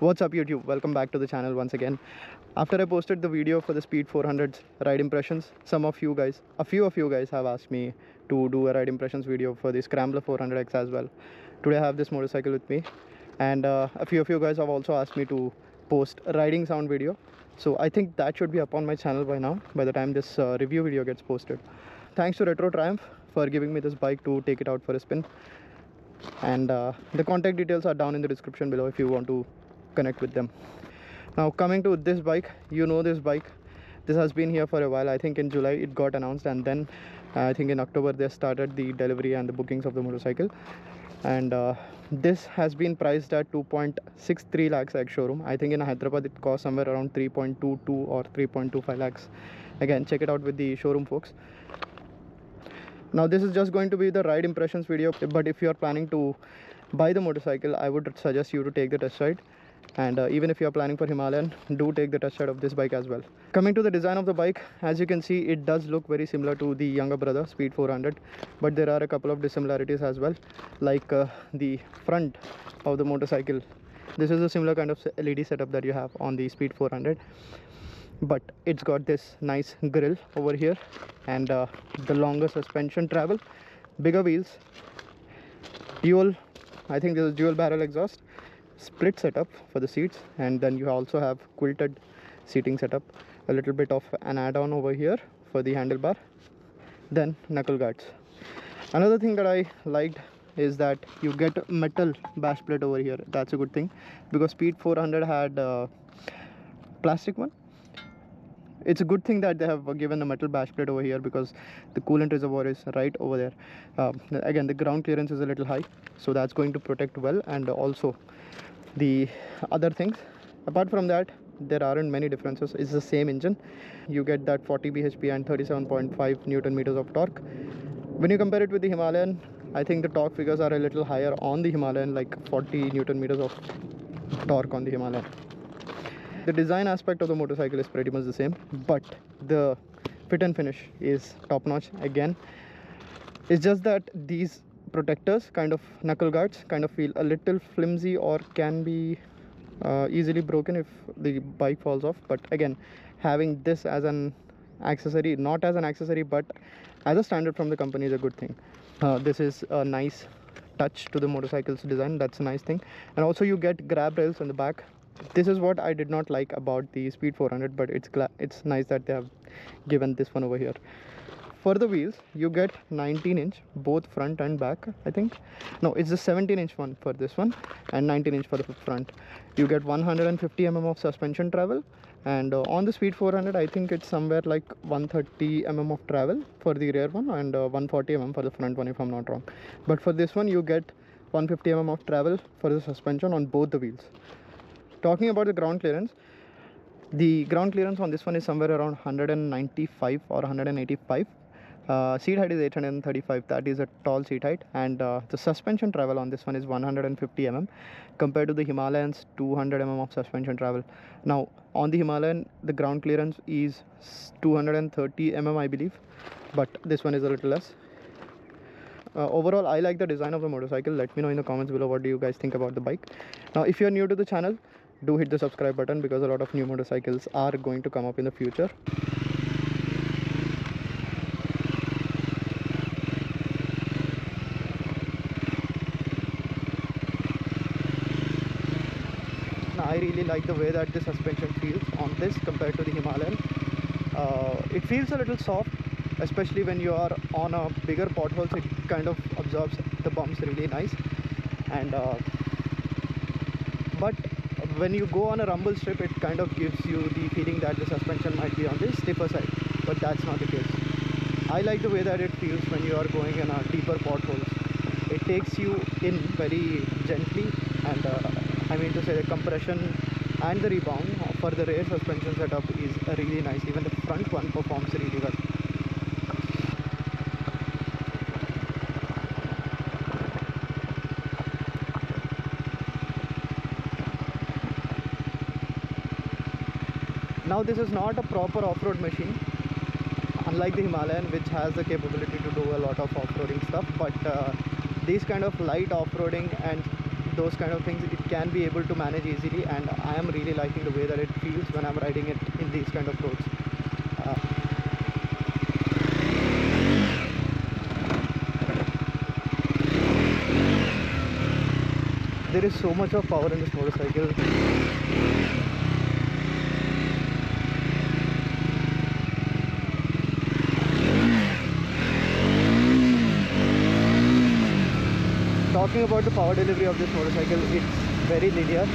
What's up YouTube, welcome back to the channel once again. After I posted the video for the Speed 400's ride impressions, a few of you guys have asked me to do a ride impressions video for the Scrambler 400X as well. Today I have this motorcycle with me, and a few of you guys have also asked me to post a riding sound video. So I think that should be up on my channel by now, by the time this review video gets posted. Thanks to Retro Triumph for giving me this bike to take it out for a spin. And the contact details are down in the description below if you want to connect with them. Now coming to this bike, you know this bike, this has been here for a while. I think in July it got announced, and then I think in October they started the delivery and the bookings of the motorcycle. And this has been priced at 2.63 lakhs at showroom. I think in Hyderabad it costs somewhere around 3.22 or 3.25 lakhs. Again, check it out with the showroom folks. Now this is just going to be the ride impressions video, but if you are planning to buy the motorcycle, I would suggest you to take the test ride. And even if you are planning for Himalayan, do take the test ride of this bike as well. Coming to the design of the bike, as you can see, it does look very similar to the younger brother Speed 400, but there are a couple of dissimilarities as well, like the front of the motorcycle. This is a similar kind of LED setup that you have on the Speed 400, but it's got this nice grille over here, and the longer suspension travel, bigger wheels, I think this is dual barrel exhaust, split setup for the seats, and then you also have quilted seating setup, a little bit of an add-on over here for the handlebar, then knuckle guards. Another thing that I liked is that you get metal bash plate over here. That's a good thing, because Speed 400 had plastic one. It's a good thing that they have given a metal bash plate over here, because the coolant reservoir is right over there. Again, the ground clearance is a little high, so that's going to protect well. And also the other things, apart from that, there aren't many differences. It's the same engine. You get that 40 bhp and 37.5 newton meters of torque. When you compare it with the Himalayan, I think the torque figures are a little higher on the Himalayan, like 40 newton meters of torque on the Himalayan. The design aspect of the motorcycle is pretty much the same, but the fit and finish is top notch. Again, it's just that these protectors, kind of knuckle guards, kind of feel a little flimsy or can be easily broken if the bike falls off. But again, having this as an accessory, not as an accessory but as a standard from the company, is a good thing. This is a nice touch to the motorcycle's design. That's a nice thing. And also you get grab rails in the back. This is what I did not like about the Speed 400, but it's nice that they have given this one over here. For the wheels, you get 19-inch both front and back. I think no, it's the 17-inch one for this one and 19-inch for the front. You get 150 mm of suspension travel, and on the Speed 400 I think it's somewhere like 130 mm of travel for the rear one, and 140 mm for the front one, if I'm not wrong. But for this one you get 150 mm of travel for the suspension on both the wheels. Talking about the ground clearance on this one is somewhere around 195 or 185. Seat height is 835. That is a tall seat height. And the suspension travel on this one is 150 mm compared to the Himalayan's 200 mm of suspension travel. Now on the Himalayan, the ground clearance is 230 mm I believe, but this one is a little less. Overall, I like the design of the motorcycle. Let me know in the comments below what do you guys think about the bike. Now if you're new to the channel, do hit the subscribe button, because a lot of new motorcycles are going to come up in the future. I really like the way that the suspension feels on this compared to the Himalayan. It feels a little soft, especially when you are on a bigger potholes. It kind of absorbs the bumps really nice. And but when you go on a rumble strip, it kind of gives you the feeling that the suspension might be on the stiffer side, but that's not the case. I like the way that it feels when you are going in a deeper potholes. It takes you in very gently, and I mean to say, the compression and the rebound for the rear suspension setup is really nice. Even the front one performs really well. Now this is not a proper off-road machine, unlike the Himalayan, which has the capability to do a lot of off-roading stuff, but these kind of light off-roading and those kind of things, it can be able to manage easily, and I am really liking the way that it feels when I'm riding it in these kind of roads. There is so much of power in this motorcycle. Talking about the power delivery of this motorcycle, it's very linear.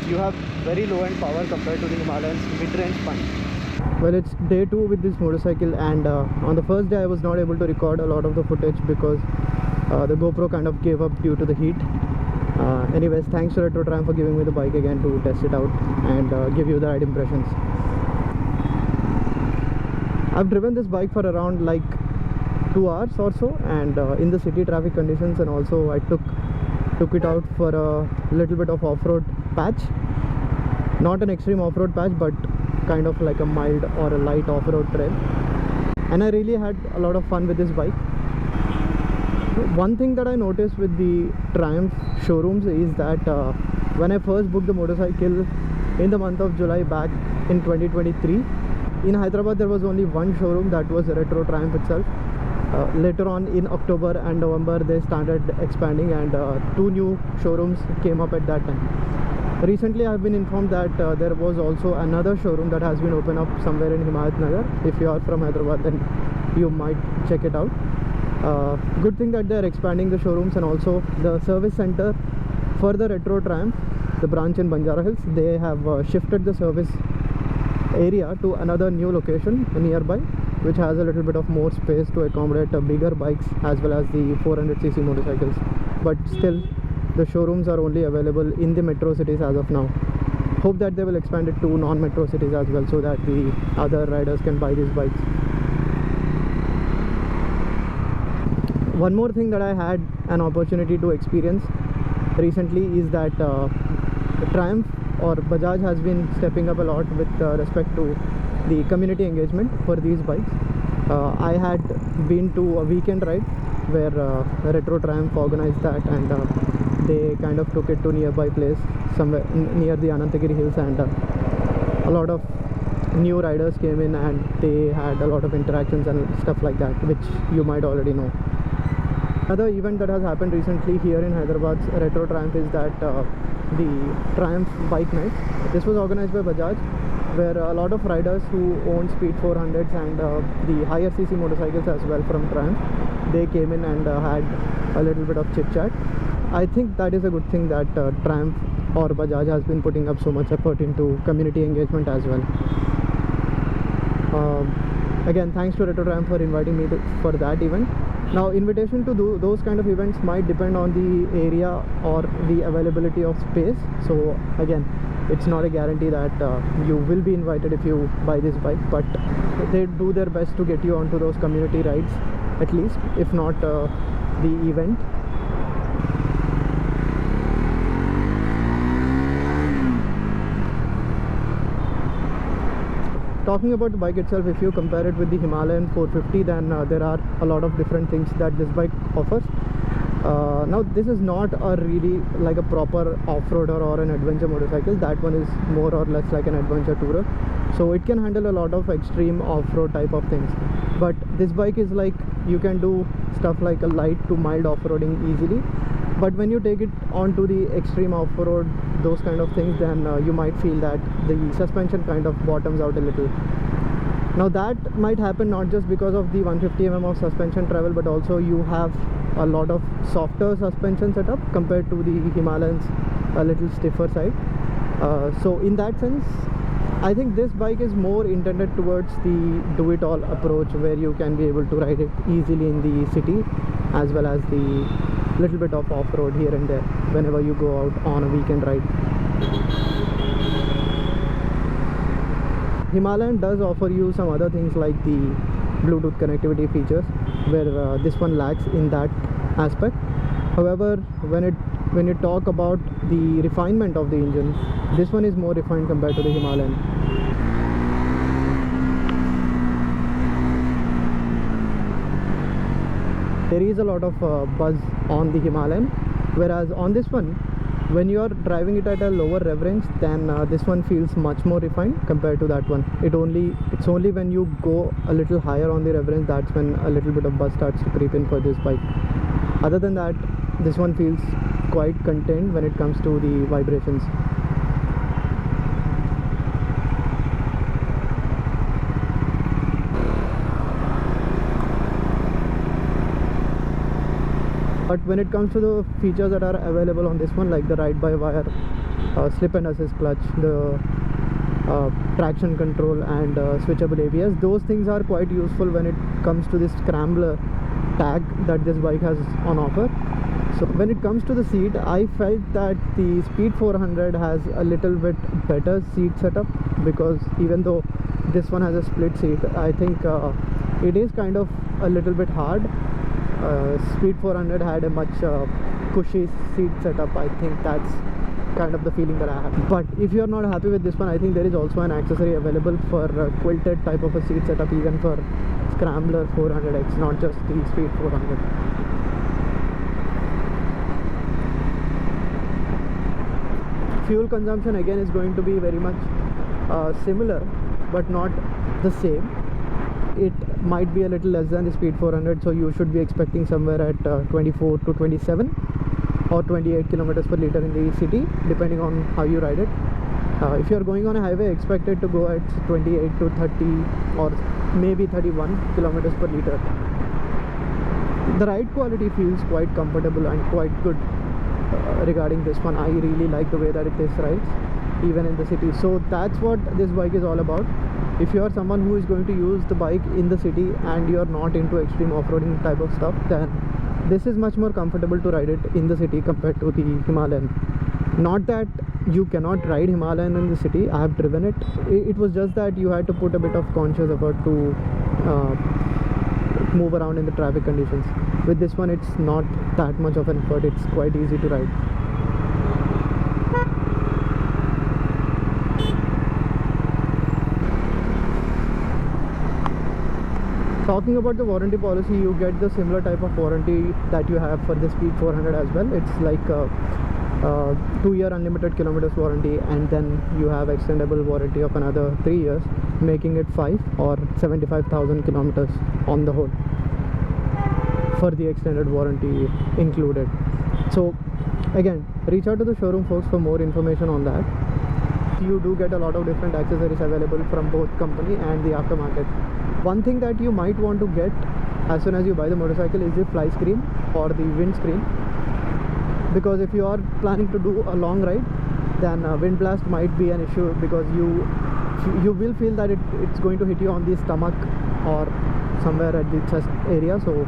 You have very low end power compared to the Himalayan's mid-range punch. Well, it's day 2 with this motorcycle, and on the first day I was not able to record a lot of the footage because the GoPro kind of gave up due to the heat. Anyways, thanks to Retro Triumph for giving me the bike again to test it out and give you the ride impressions. I've driven this bike for around like 2 hours or so, and in the city traffic conditions, and also I took it out for a little bit of off-road patch. Not an extreme off-road patch, but kind of like a mild or a light off-road trail, and I really had a lot of fun with this bike. One thing that I noticed with the Triumph showrooms is that when I first booked the motorcycle in the month of July back in 2023, in Hyderabad there was only one showroom, that was Retro Triumph itself. Later on in October and November they started expanding, and 2 new showrooms came up at that time. Recently I have been informed that there was also another showroom that has been opened up somewhere in Himayat. If you are from Hyderabad, then you might check it out. Good thing that they are expanding the showrooms, and also the service center for the Retro Triumph, the branch in Banjara Hills, they have shifted the service area to another new location nearby, which has a little bit of more space to accommodate bigger bikes as well as the 400cc motorcycles. But still, the showrooms are only available in the metro cities as of now. Hope that they will expand it to non-metro cities as well, so that the other riders can buy these bikes. One more thing that I had an opportunity to experience recently is that Triumph or Bajaj has been stepping up a lot with respect to the community engagement for these bikes. I had been to a weekend ride where Retro Triumph organized that, and they kind of took it to nearby place somewhere near the Anantagiri Hills, and a lot of new riders came in and they had a lot of interactions and stuff like that, which you might already know. Another event that has happened recently here in Hyderabad's Retro Triumph is that the Triumph Bike Night. This was organized by Bajaj, where a lot of riders who own Speed 400s and the higher cc motorcycles as well from Triumph, they came in and had a little bit of chit chat. I think that is a good thing that Triumph or Bajaj has been putting up so much effort into community engagement as well. Again, thanks to Retro Triumph for inviting me for that event. Now, invitation to do those kind of events might depend on the area or the availability of space. So again, it's not a guarantee that you will be invited if you buy this bike, but they do their best to get you onto those community rides at least, if not the event. Talking about the bike itself, if you compare it with the Himalayan 450, then there are a lot of different things that this bike offers. Now, this is not a really like a proper off-roader or an adventure motorcycle. That one is more or less like an adventure tourer, so it can handle a lot of extreme off-road type of things. But this bike is like, you can do stuff like a light to mild off-roading easily, but when you take it onto the extreme off-road, those kind of things, then you might feel that the suspension kind of bottoms out a little. Now, that might happen not just because of the 150 mm of suspension travel, but also you have a lot of softer suspension setup compared to the Himalayans, a little stiffer side. So in that sense, I think this bike is more intended towards the do-it-all approach, where you can be able to ride it easily in the city, as well as the little bit of off-road here and there whenever you go out on a weekend ride. Himalayan does offer you some other things like the Bluetooth connectivity features, where this one lacks in that aspect. However, when you talk about the refinement of the engine, this one is more refined compared to the Himalayan. There is a lot of buzz on the Himalayan, whereas on this one when you are driving it at a lower rev range, then this one feels much more refined compared to that one. It's only when you go a little higher on the rev range, that's when a little bit of buzz starts to creep in for this bike. Other than that, this one feels quite contained when it comes to the vibrations. But when it comes to the features that are available on this one, like the ride-by-wire slip and assist clutch, the traction control and switchable ABS, those things are quite useful when it comes to this Scrambler tag that this bike has on offer. So when it comes to the seat, I felt that the Speed 400 has a little bit better seat setup, because even though this one has a split seat, I think it is kind of a little bit hard. Speed 400 had a much cushy seat setup. I think that's kind of the feeling that I have. But if you're not happy with this one, I think there is also an accessory available for quilted type of a seat setup, even for Scrambler 400X, not just the Speed 400. Fuel consumption again is going to be very much similar, but not the same. It might be a little less than the Speed 400, so you should be expecting somewhere at 24 to 27 or 28 kilometers per liter in the city, depending on how you ride it. If you are going on a highway, expect it to go at 28 to 30 or maybe 31 kilometers per liter. The ride quality feels quite comfortable and quite good. Regarding this one, I really like the way that it rides even in the city. So that's what this bike is all about. If you are someone who is going to use the bike in the city and you are not into extreme off-roading type of stuff, then this is much more comfortable to ride it in the city compared to the Himalayan. Not that you cannot ride Himalayan in the city, I have driven it. It was just that you had to put a bit of conscious effort to move around in the traffic conditions. With this one, it's not that much of an effort, it's quite easy to ride. Talking about the warranty policy, you get the similar type of warranty that you have for the Speed 400 as well. It's like a 2-year unlimited kilometers warranty, and then you have extendable warranty of another 3 years, making it 5 or 75,000 kilometers on the whole for the extended warranty included. So again, reach out to the showroom folks for more information on that. You do get a lot of different accessories available from both company and the aftermarket. One thing that you might want to get as soon as you buy the motorcycle is the fly screen or the windscreen, because if you are planning to do a long ride, then wind blast might be an issue, because you will feel that it's going to hit you on the stomach or somewhere at the chest area. So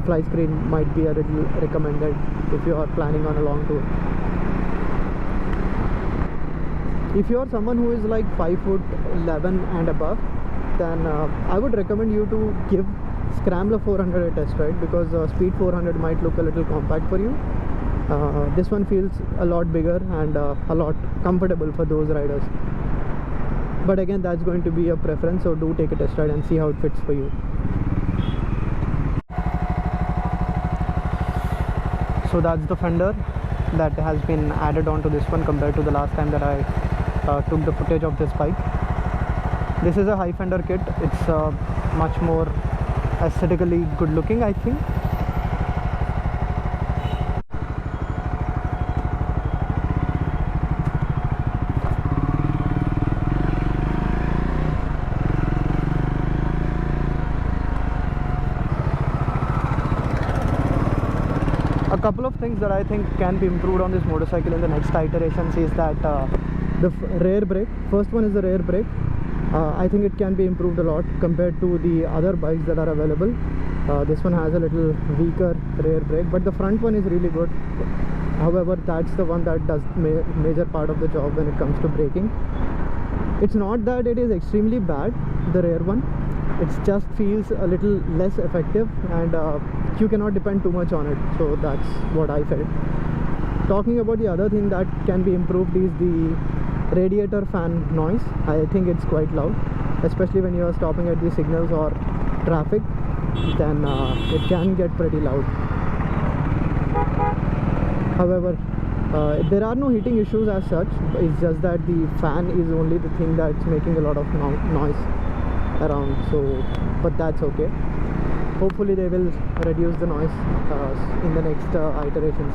fly screen might be a little recommended if you are planning on a long tour. If you are someone who is like 5'11" and above, then I would recommend you to give Scrambler 400 a test ride, because Speed 400 might look a little compact for you. This one feels a lot bigger and a lot comfortable for those riders. But again, that's going to be a preference, so do take a test ride and see how it fits for you. So that's the fender that has been added onto this one compared to the last time that I took the footage of this bike. This is a high fender kit. It's much more aesthetically good looking, I think. A couple of things that I think can be improved on this motorcycle in the next iterations is that the rear brake. First one is the rear brake. I think it can be improved a lot compared to the other bikes that are available. This one has a little weaker rear brake, but the front one is really good. However, that's the one that does major part of the job when it comes to braking. It's not that it is extremely bad, the rear one. It just feels a little less effective, and you cannot depend too much on it. So that's what I felt. Talking about the other thing that can be improved is the radiator fan noise. I think it's quite loud, especially when you are stopping at the signals or traffic. Then it can get pretty loud. However, There are no heating issues as such. It's just that the fan is only the thing that's making a lot of noise around. So, but that's okay. Hopefully they will reduce the noise in the next iterations.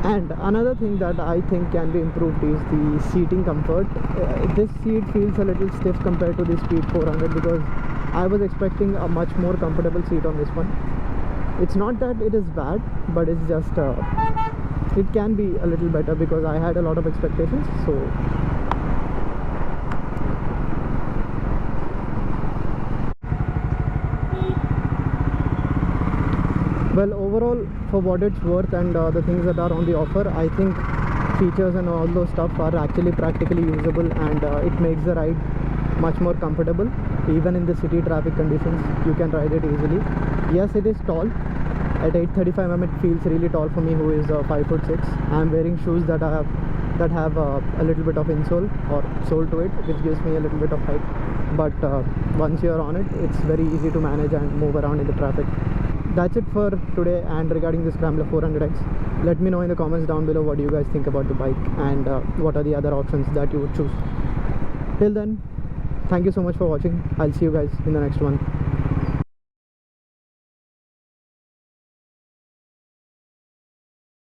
And another thing that I think can be improved is the seating comfort. This seat feels a little stiff compared to the Speed 400 because I was expecting a much more comfortable seat on this one. It's not that it is bad, but it's just it can be a little better because I had a lot of expectations. So well, overall, for what it's worth and the things that are on the offer, I think features and all those stuff are actually practically usable, and it makes the ride much more comfortable. Even in the city traffic conditions, you can ride it easily. Yes, it is tall. At 835 mm, it feels really tall for me, who is 5'6". I'm wearing shoes that have a little bit of insole or sole to it, which gives me a little bit of height. But once you're on it, it's very easy to manage and move around in the traffic. That's it for today. And regarding the Scrambler 400X, let me know in the comments down below what you guys think about the bike and what are the other options that you would choose. Till then, thank you so much for watching. I'll see you guys in the next one.